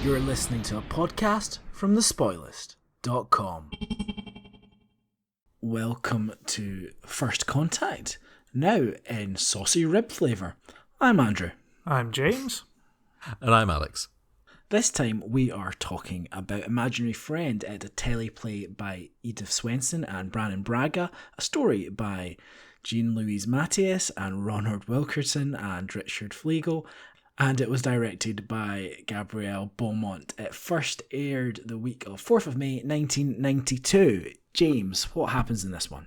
You're listening to a podcast from thespoilist.com. Welcome to First Contact, now in saucy rib flavour. I'm Andrew. I'm James. And I'm Alex. This time we are talking about Imaginary Friend at a teleplay by Edith Swenson and Brannon Braga, a story by Jean-Louise Matthias and Ronald Wilkerson and Richard Flegel, and it was directed by Gabrielle Beaumont. It first aired the week of 4th of May 1992. James, what happens in this one?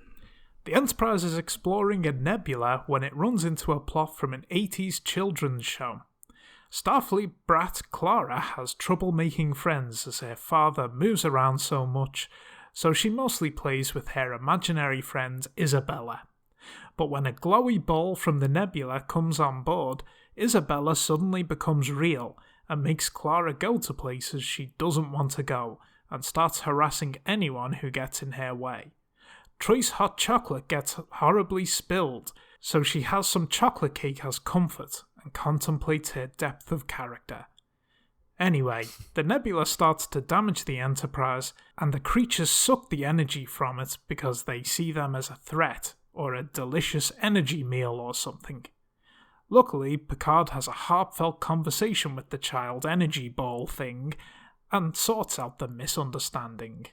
The Enterprise is exploring a nebula when it runs into a plot from an 80s children's show. Starfleet brat Clara has trouble making friends as her father moves around so much, so she mostly plays with her imaginary friend Isabella. But when a glowy ball from the nebula comes on board, Isabella suddenly becomes real and makes Clara go to places she doesn't want to go and starts harassing anyone who gets in her way. Troi's hot chocolate gets horribly spilled, so she has some chocolate cake as comfort and contemplates her depth of character. Anyway, the nebula starts to damage the Enterprise, and the creatures suck the energy from it because they see them as a threat or a delicious energy meal or something. Luckily, Picard has a heartfelt conversation with the child energy ball thing and sorts out the misunderstanding.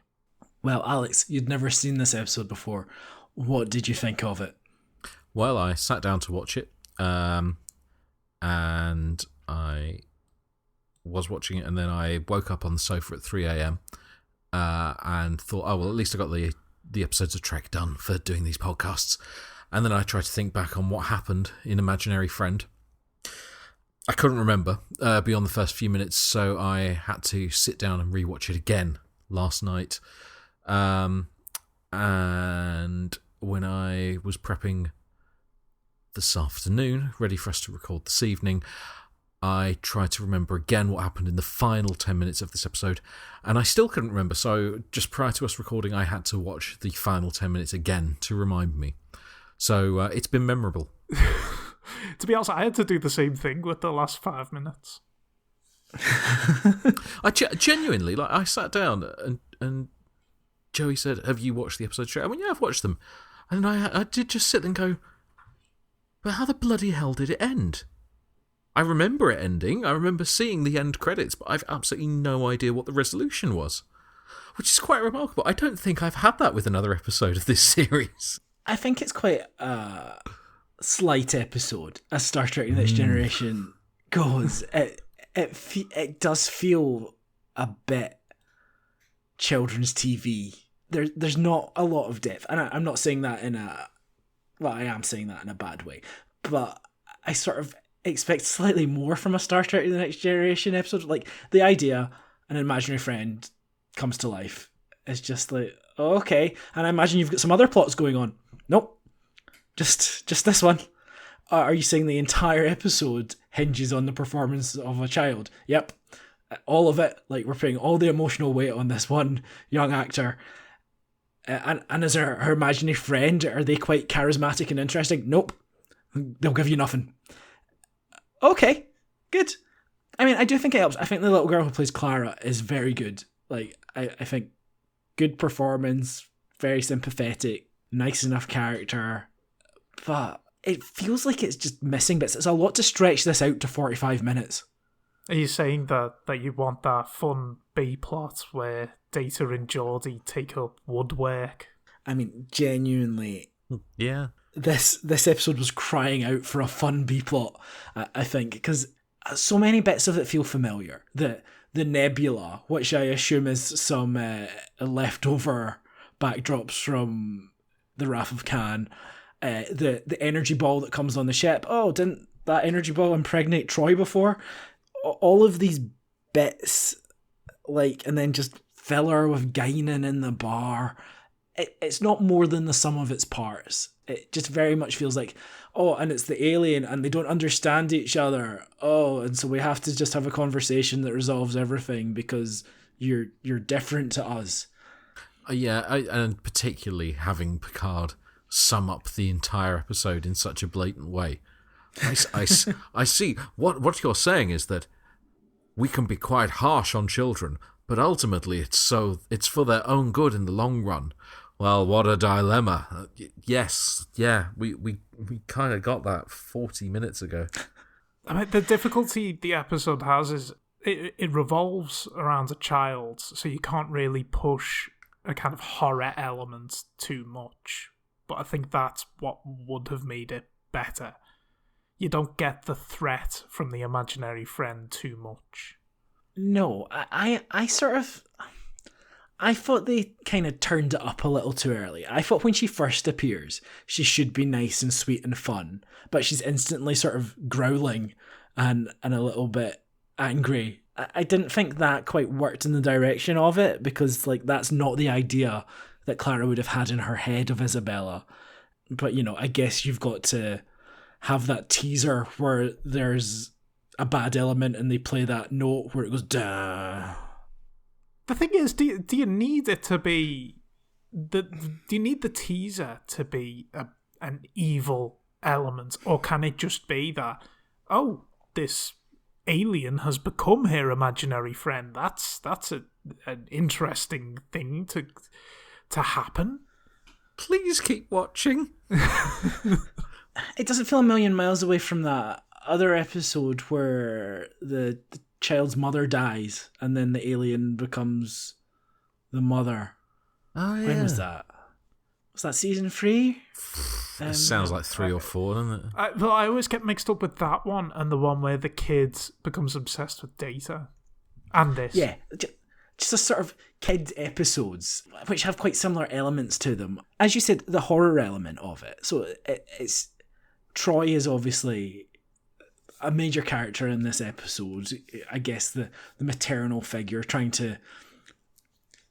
Well, Alex, you'd never seen this episode before. What did you think of it? Well, I sat down to watch it, and I was watching it, and then I woke up on the sofa at 3 a.m. And thought, oh, well, at least I got the episodes of Trek done for doing these podcasts. And then I tried to think back on what happened in Imaginary Friend. I couldn't remember beyond the first few minutes, so I had to sit down and rewatch it again last night. And when I was prepping this afternoon, ready for us to record this evening, I tried to remember again what happened in the final 10 minutes of this episode, and I still couldn't remember, so just prior to us recording, I had to watch the final 10 minutes again to remind me. So it's been memorable. To be honest, I had to do the same thing with the last 5 minutes. I genuinely, I sat down and Joey said, "Have you watched the episode straight?" I went, "Yeah, I've watched them." And I did just sit and go, but how the bloody hell did it end? I remember it ending. I remember seeing the end credits, but I've absolutely no idea what the resolution was, which is quite remarkable. I don't think I've had that with another episode of this series. I think it's quite a slight episode as Star Trek The Next Generation goes. It does feel a bit children's TV. There's not a lot of depth, and I'm not saying that I am saying that in a bad way, but I sort of expect slightly more from a Star Trek The Next Generation episode. Like, the idea an imaginary friend comes to life is just like, oh, okay, and I imagine you've got some other plots going on. Nope, just this one. Are you saying the entire episode hinges on the performance of a child? Yep, all of it. Like, we're putting all the emotional weight on this one young actor. And as her imaginary friend, are they quite charismatic and interesting? Nope, they'll give you nothing. Okay, good. I mean, I do think it helps. I think the little girl who plays Clara is very good. Like, I think good performance, very sympathetic, nice enough character, but it feels like it's just missing bits. It's a lot to stretch this out to 45 minutes. Are you saying that you want that fun B-plot where Data and Geordi take up woodwork? I mean, genuinely. Yeah. This episode was crying out for a fun B-plot, I think, because so many bits of it feel familiar. The nebula, which I assume is some leftover backdrops from the Wrath of Khan, the energy ball that comes on the ship. Oh, didn't that energy ball impregnate Troi before? All of these bits, like, and then just filler with Guinan in the bar. It's not more than the sum of its parts. It just very much feels like, oh, and it's the alien and they don't understand each other. Oh, and so we have to just have a conversation that resolves everything because you're different to us. Yeah, and particularly having Picard sum up the entire episode in such a blatant way. I see. What you're saying is that We can be quite harsh on children, but ultimately it's for their own good in the long run. Well, what a dilemma. Yes, yeah, we kind of got that 40 minutes ago. I mean, the difficulty the episode has is it revolves around a child, so you can't really push a kind of horror element too much. But I think that's what would have made it better. You don't get the threat from the imaginary friend too much. No, I thought they kind of turned it up a little too early. I thought when she first appears, she should be nice and sweet and fun, but she's instantly sort of growling and a little bit angry. I didn't think that quite worked in the direction of it, because like that's not the idea that Clara would have had in her head of Isabella. But, you know, I guess you've got to have that teaser where there's a bad element and they play that note where it goes, duh. The thing is, do you need it to be... do you need the teaser to be an evil element? Or can it just be that, oh, this alien has become her imaginary friend? That's an interesting thing to happen. Please keep watching. It doesn't feel a million miles away from that other episode where the child's mother dies and then the alien becomes the mother. Oh, yeah. When was that? Was that season 3? It sounds like 3 or 4, doesn't it? I always get mixed up with that one and the one where the kid becomes obsessed with Data. And this. Yeah, just a sort of kid episodes which have quite similar elements to them. As you said, the horror element of it. So it's Troi is obviously a major character in this episode. I guess the maternal figure trying to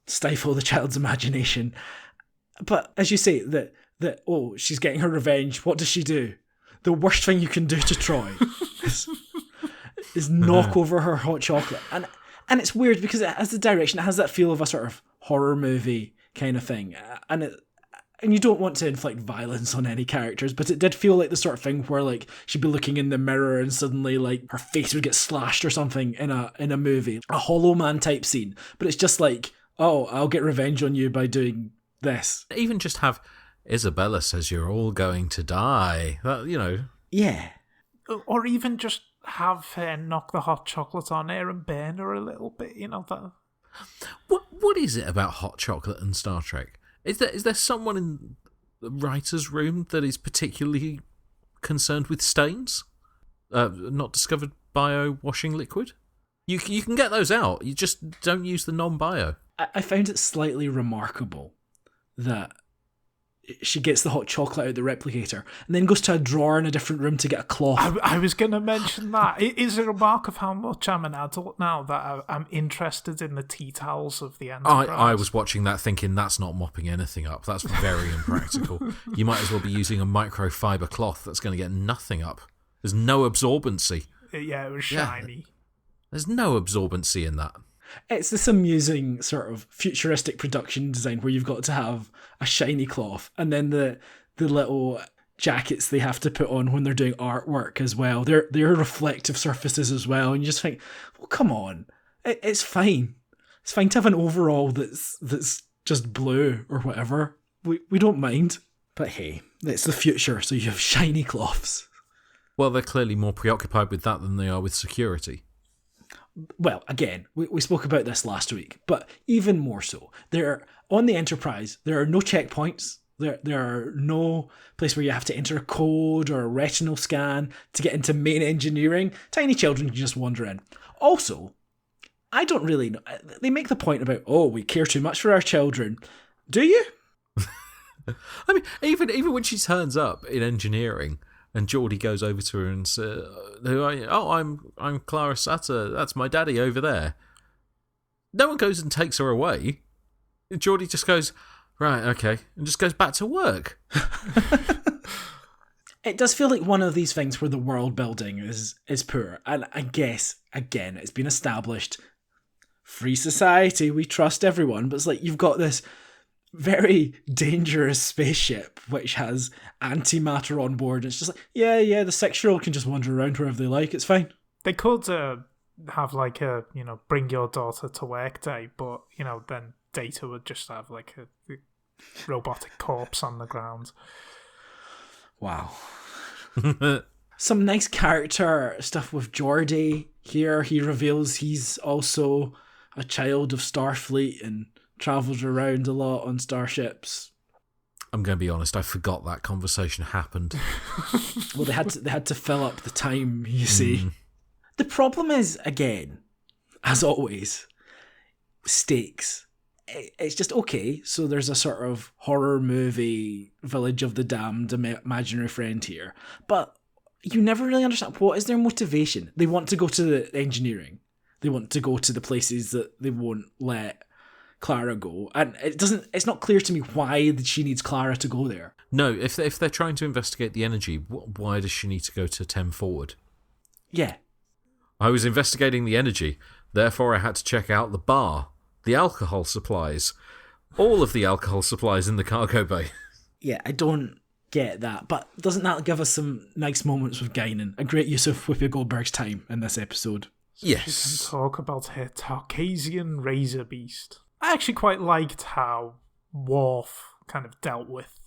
stifle the child's imagination. But as you say, that she's getting her revenge. What does she do? The worst thing you can do to Troi is knock over her hot chocolate. And it's weird because it has the direction, it has that feel of a sort of horror movie kind of thing. And you don't want to inflict violence on any characters, but it did feel like the sort of thing where like she'd be looking in the mirror and suddenly like her face would get slashed or something in a movie. A Hollow Man type scene. But it's just like, oh, I'll get revenge on you by doing this. Even just have Isabella says you're all going to die. That, you know. Yeah. Or even just have her knock the hot chocolate on her and burn her a little bit, you know. That. What is it about hot chocolate and Star Trek? Is there someone in the writer's room that is particularly concerned with stains? Not discovered bio washing liquid? You can get those out. You just don't use the non-bio. I found it slightly remarkable that she gets the hot chocolate out of the replicator and then goes to a drawer in a different room to get a cloth. I was going to mention that. Is it a mark of how much I'm an adult now that I'm interested in the tea towels of the Enterprise? I was watching that thinking that's not mopping anything up. That's very impractical. You might as well be using a microfiber cloth that's going to get nothing up. There's no absorbency. Yeah, it was shiny. Yeah. There's no absorbency in that. It's this amusing sort of futuristic production design where you've got to have a shiny cloth and then the little jackets they have to put on when they're doing artwork as well. They're reflective surfaces as well, and you just think, well, come on, it's fine. It's fine to have an overall that's just blue or whatever. We don't mind. But hey, it's the future, so you have shiny cloths. Well, they're clearly more preoccupied with that than they are with security. Well, again, we spoke about this last week, but even more so. On the Enterprise, there are no checkpoints. There are no place where you have to enter a code or a retinal scan to get into main engineering. Tiny children can just wander in. Also, I don't really know. They make the point about, oh, we care too much for our children. Do you? I mean, even when she turns up in engineering, and Geordie goes over to her and says, "Who are you?" "Oh, I'm Clara Sutter. That's my daddy over there." No one goes and takes her away. Geordie just goes, "Right, okay," and just goes back to work. It does feel like one of these things where the world building is poor. And I guess, again, it's been established. Free society, we trust everyone. But it's like you've got this very dangerous spaceship which has antimatter on board. It's just like, yeah, the 6-year-old can just wander around wherever they like. It's fine. They could have like a, bring your daughter to work day, but, then Data would just have like a robotic corpse on the ground. Wow. Some nice character stuff with Geordi here. He reveals he's also a child of Starfleet and travels around a lot on starships. I'm going to be honest, I forgot that conversation happened. Well, they had to fill up the time, you see. The problem is, again, as always, stakes. It's just, okay, so there's a sort of horror movie, Village of the Damned imaginary friend here. But you never really understand, what is their motivation? They want to go to the engineering. They want to go to the places that they won't let Clara go. And it's not clear to me why she needs Clara to go there. No, if they're trying to investigate the energy, why does she need to go to 10 forward? Yeah. I was investigating the energy, therefore I had to check out the bar, the alcohol supplies, all of the alcohol supplies in the cargo bay. Yeah, I don't get that, but doesn't that give us some nice moments with Guinan? A great use of Whoopi Goldberg's time in this episode. Yes. She can talk about her Tarkasian razor beast. I actually quite liked how Worf kind of dealt with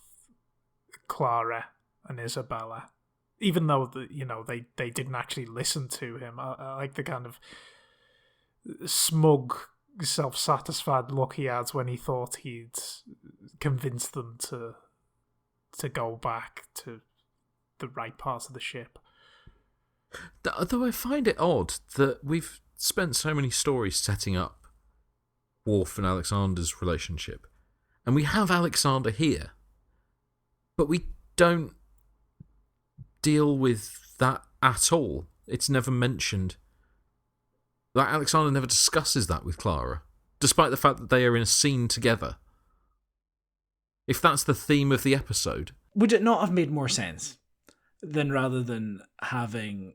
Clara and Isabella. Even though they didn't actually listen to him. I like the kind of smug, self-satisfied look he had when he thought he'd convinced them to go back to the right part of the ship. Though I find it odd that we've spent so many stories setting up Worf and Alexander's relationship, and we have Alexander here, but we don't deal with that at all. It's never mentioned. Like, Alexander never discusses that with Clara, despite the fact that they are in a scene together. If that's the theme of the episode, would it not have made more sense rather than having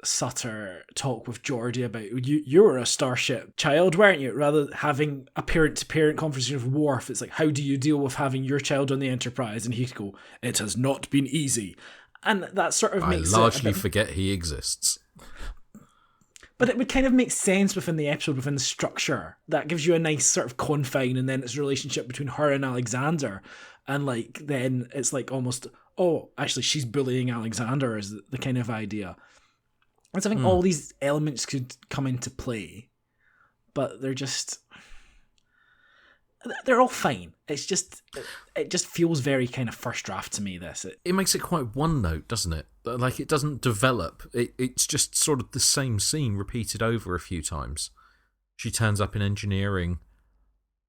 Sutter talk with Geordi about you were a starship child, weren't you? Rather than having a parent-to-parent conversation with Worf, it's like, how do you deal with having your child on the Enterprise? And he'd go, it has not been easy. And that sort of makes I largely forget he exists. But it would kind of make sense within the episode, within the structure. That gives you a nice sort of confine, and then it's a relationship between her and Alexander. And like then it's like almost, oh, actually she's bullying Alexander is the kind of idea. And so I think all these elements could come into play, but they're all fine. It's just, it just feels very kind of first draft to me, this. It makes it quite one note, doesn't it? Like, it doesn't develop. It's just sort of the same scene repeated over a few times. She turns up in engineering.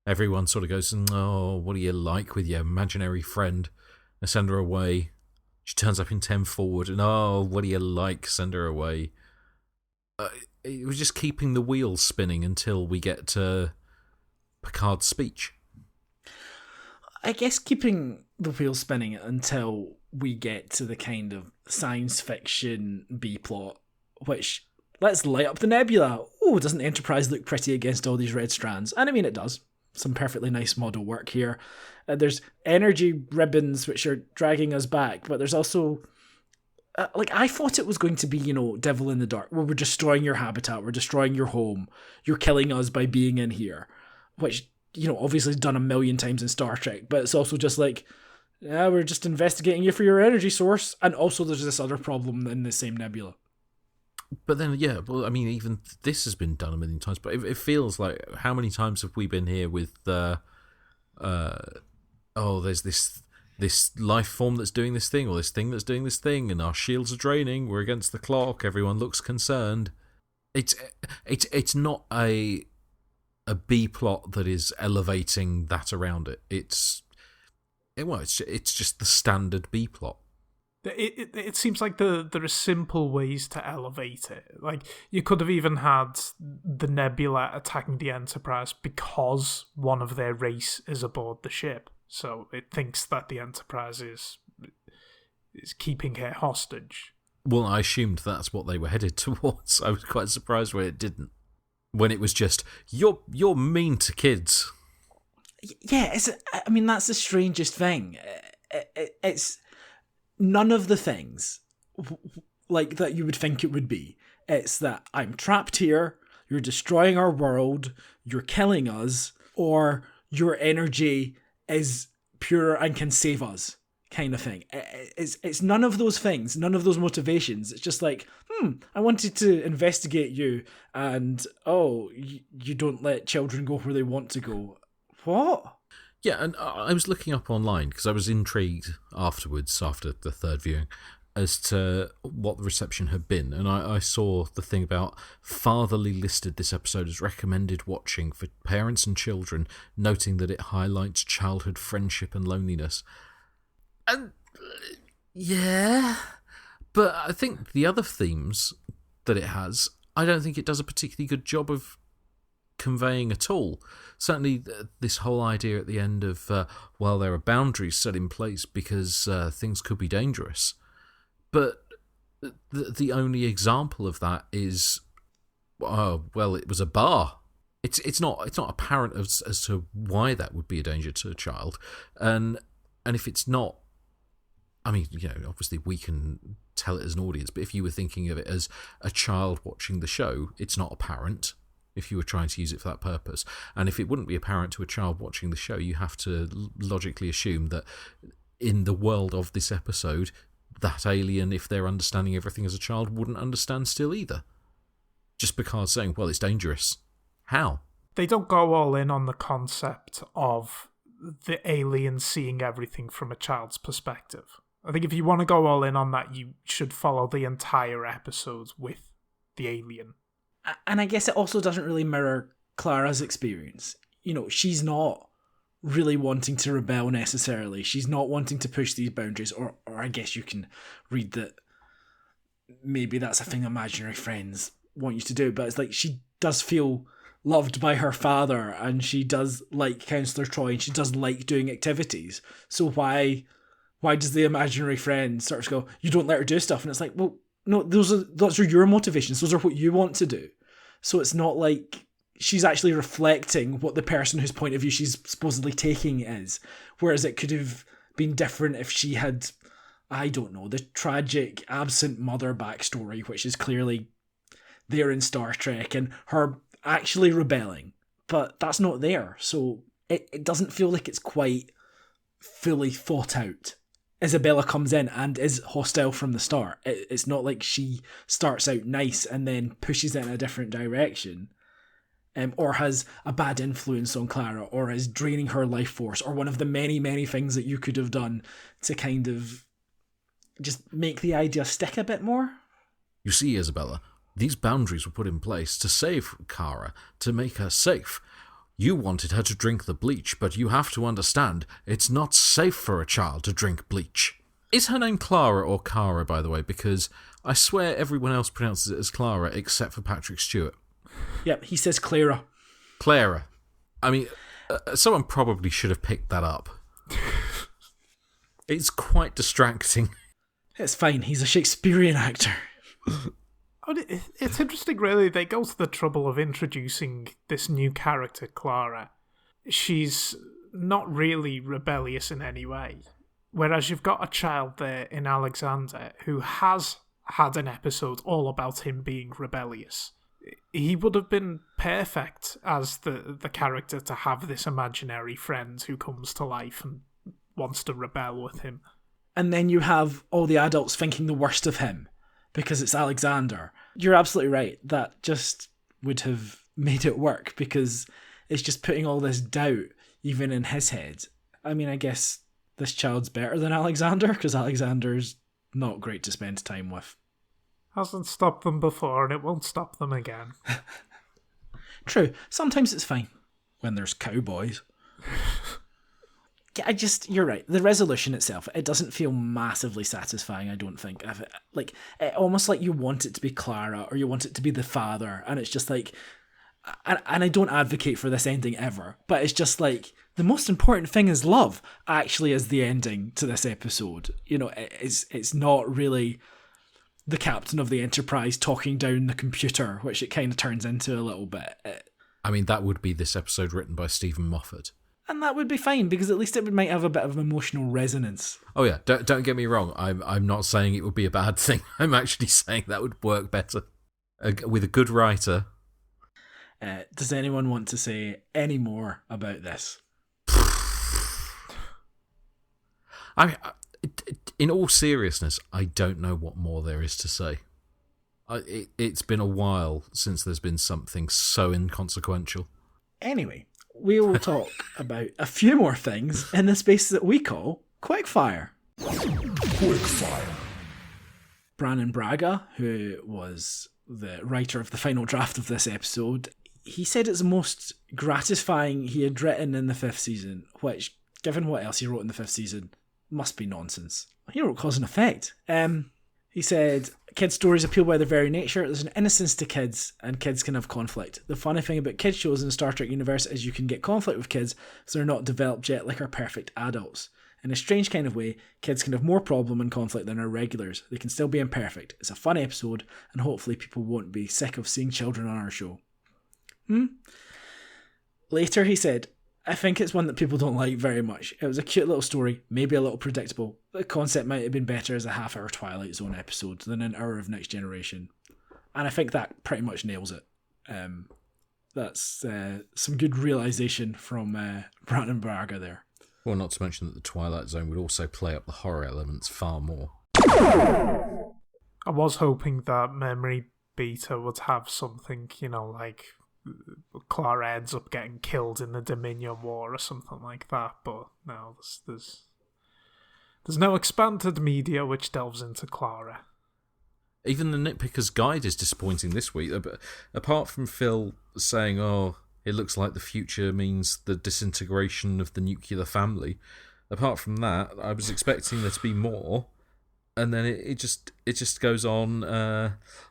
Everyone sort of goes, oh, what do you like with your imaginary friend? I send her away. She turns up in 10 forward, and oh, what do you like? Send her away. It was just keeping the wheels spinning until we get to Picard's speech. I guess keeping the wheels spinning until we get to the kind of science fiction B-plot, which, let's light up the nebula. Oh, doesn't the Enterprise look pretty against all these red strands? And I mean, it does. Some perfectly nice model work here. There's energy ribbons which are dragging us back, but there's also... I thought it was going to be, Devil in the Dark, where we're destroying your habitat, we're destroying your home, you're killing us by being in here, which, obviously is done a million times in Star Trek, but it's also just like, yeah, we're just investigating you for your energy source, and also there's this other problem in the same nebula. But then, yeah, well, I mean, even this has been done a million times, but it feels like, how many times have we been here with, there's this life form that's doing this thing, or this thing that's doing this thing, and our shields are draining, we're against the clock, everyone looks concerned. It's not a B plot that is elevating that around it. It's just the standard B plot. It seems like there are simple ways to elevate it. Like, you could have even had the Nebula attacking the Enterprise because one of their race is aboard the ship. So it thinks that the Enterprise is keeping her hostage. Well, I assumed that's what they were headed towards. I was quite surprised when it didn't. When it was just, you're mean to kids. Yeah, that's the strangest thing. It's none of the things like that you would think it would be. It's that I'm trapped here, you're destroying our world, you're killing us, or your energy is pure and can save us, kind of thing. It's none of those things, none of those motivations. It's just like, I wanted to investigate you, and you don't let children go where they want to go. What? Yeah, and I was looking up online because I was intrigued afterwards, after the third viewing, as to what the reception had been. And I saw the thing about Fatherly listed this episode as recommended watching for parents and children, noting that it highlights childhood friendship and loneliness. And yeah, but I think the other themes that it has, I don't think it does a particularly good job of conveying at all. Certainly this whole idea at the end of, there are boundaries set in place because things could be dangerous. But the only example of that is, it was a bar. It's not apparent as to why that would be a danger to a child. And if it's not, I mean, obviously we can tell it as an audience, but if you were thinking of it as a child watching the show, it's not apparent if you were trying to use it for that purpose. And if it wouldn't be apparent to a child watching the show, you have to logically assume that in the world of this episode, that alien, if they're understanding everything as a child, wouldn't understand still either. Just because saying, it's dangerous. How? They don't go all in on the concept of the alien seeing everything from a child's perspective. I think if you want to go all in on that, you should follow the entire episode with the alien. And I guess it also doesn't really mirror Clara's experience. She's not really wanting to rebel necessarily. She's not wanting to push these boundaries, or I guess you can read that maybe that's a thing imaginary friends want you to do, but it's like she does feel loved by her father, and she does like Councillor Troi, and she does like doing activities. So why does the imaginary friend sort of go, you don't let her do stuff? And it's like, well, no, those are your motivations. Those are what you want to do. So it's not like she's actually reflecting what the person whose point of view she's supposedly taking is. Whereas it could have been different if she had, I don't know, the tragic absent mother backstory, which is clearly there in Star Trek, and her actually rebelling. But that's not there. So it doesn't feel like it's quite fully thought out. Isabella comes in and is hostile from the start. It's not like she starts out nice and then pushes it in a different direction, or has a bad influence on Clara, or is draining her life force, or one of the many, many things that you could have done to kind of just make the idea stick a bit more. You see, Isabella, these boundaries were put in place to save Clara, to make her safe. You wanted her to drink the bleach, but you have to understand, it's not safe for a child to drink bleach. Is her name Clara or Cara, by the way? Because I swear everyone else pronounces it as Clara except for Patrick Stewart. Yep, he says Clara. Clara. I mean, someone probably should have picked that up. It's quite distracting. It's fine, he's a Shakespearean actor. It's interesting, really. They go to the trouble of introducing this new character, Clara. She's not really rebellious in any way. Whereas you've got a child there in Alexander who has had an episode all about him being rebellious. He would have been perfect as the character to have this imaginary friend who comes to life and wants to rebel with him. And then you have all the adults thinking the worst of him because it's Alexander. You're absolutely right. That just would have made it work, because it's just putting all this doubt even in his head. I mean, I guess this child's better than Alexander, because Alexander's not great to spend time with. Hasn't stopped them before, and it won't stop them again. True. Sometimes it's fine when there's cowboys. Yeah, you're right. The resolution itself, it doesn't feel massively satisfying, I don't think. Like, almost like you want it to be Clara, or you want it to be the father, and it's just like, and I don't advocate for this ending ever, but it's just like, the most important thing is love, actually, is the ending to this episode. It's not really the captain of the Enterprise talking down the computer, which it kind of turns into a little bit. I mean, that would be this episode written by Stephen Moffat. And that would be fine, because at least it might have a bit of emotional resonance. Oh yeah, don't get me wrong. I'm not saying it would be a bad thing. I'm actually saying that would work better. with a good writer. Does anyone want to say any more about this? In all seriousness, I don't know what more there is to say. It's been a while since there's been something so inconsequential. Anyway, we will talk about a few more things in the space that we call Quickfire. Quickfire. Brannon Braga, who was the writer of the final draft of this episode, he said it's the most gratifying he had written in the 5th season, which, given what else he wrote in the 5th season, must be nonsense. He wrote Cause and Effect. He said, kids' stories appeal by their very nature. There's an innocence to kids, and kids can have conflict. The funny thing about kids' shows in the Star Trek universe is you can get conflict with kids, so they're not developed yet like our perfect adults. In a strange kind of way, kids can have more problem and conflict than our regulars. They can still be imperfect. It's a fun episode, and hopefully people won't be sick of seeing children on our show. Later he said, I think it's one that people don't like very much. It was a cute little story, maybe a little predictable, but the concept might have been better as a half-hour Twilight Zone episode than an hour of Next Generation. And I think that pretty much nails it. That's some good realisation from Brannon Braga there. Well, not to mention that the Twilight Zone would also play up the horror elements far more. I was hoping that Memory Beta would have something, like Clara ends up getting killed in the Dominion War or something like that, but no, there's no expanded media which delves into Clara. Even the Nitpicker's Guide is disappointing this week. Apart from Phil saying, it looks like the future means the disintegration of the nuclear family. Apart from that, I was expecting there to be more. And then it just goes on.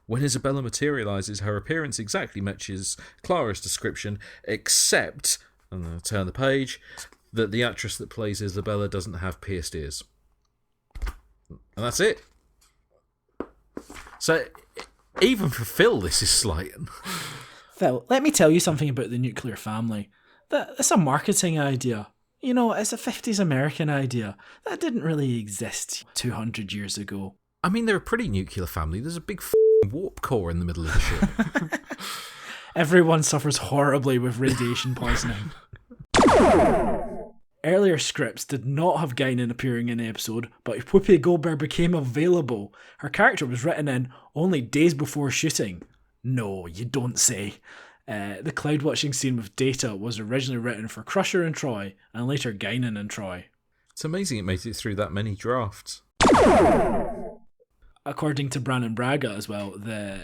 When Isabella materialises, her appearance exactly matches Clara's description, except, and I'll turn the page, that the actress that plays Isabella doesn't have pierced ears. And that's it. So, even for Phil, this is slighting. Phil, let me tell you something about the nuclear family. That's a marketing idea. It's a 50s American idea. That didn't really exist 200 years ago. I mean, they're a pretty nuclear family. There's a big warp core in the middle of the ship. Everyone suffers horribly with radiation poisoning. Earlier scripts did not have Guinan appearing in the episode, but if Whoopi Goldberg became available, her character was written in only days before shooting. No, you don't say. The cloud watching scene with Data was originally written for Crusher and Troi, and later Guinan and Troi. It's amazing it made it through that many drafts. According to Brannon Braga as well, the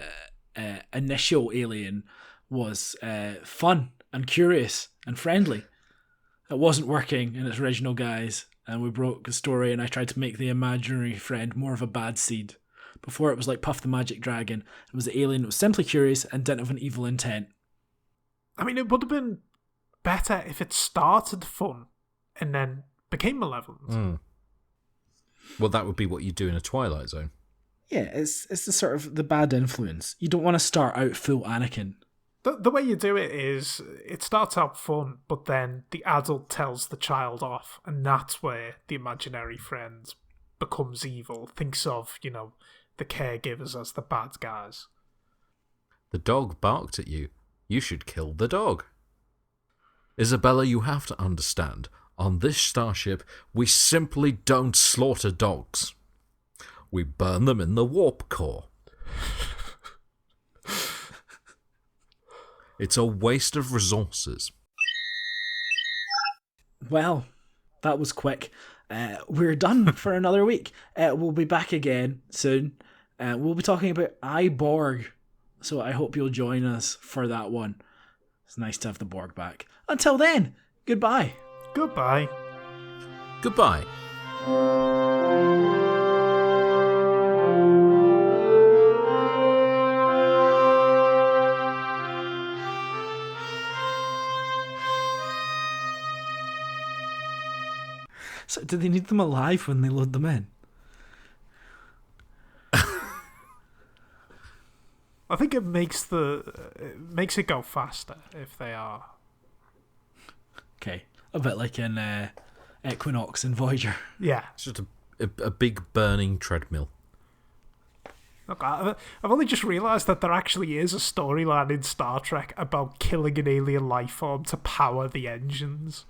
initial alien was fun and curious and friendly. It wasn't working in its original guise, and we broke the story, and I tried to make the imaginary friend more of a bad seed. Before it was like Puff the Magic Dragon, it was the alien that was simply curious and didn't have an evil intent. I mean, it would have been better if it started fun and then became malevolent. Well, that would be what you do in a Twilight Zone. Yeah, it's the sort of the bad influence. You don't want to start out full Anakin. The way you do it is, it starts out fun, but then the adult tells the child off, and that's where the imaginary friend becomes evil, thinks of, the caregivers as the bad guys. The dog barked at you. You should kill the dog. Isabella, you have to understand, on this starship, we simply don't slaughter dogs. We burn them in the warp core. It's a waste of resources. Well, that was quick. We're done for another week. We'll be back again soon. We'll be talking about Borg. So I hope you'll join us for that one. It's nice to have the Borg back. Until then, goodbye. Goodbye. Goodbye. So do they need them alive when they load them in? I think it makes it go faster if they are. Okay, a bit like in Equinox and Voyager. Yeah, It's just a big burning treadmill. Look, I've only just realised that there actually is a storyline in Star Trek about killing an alien life form to power the engines.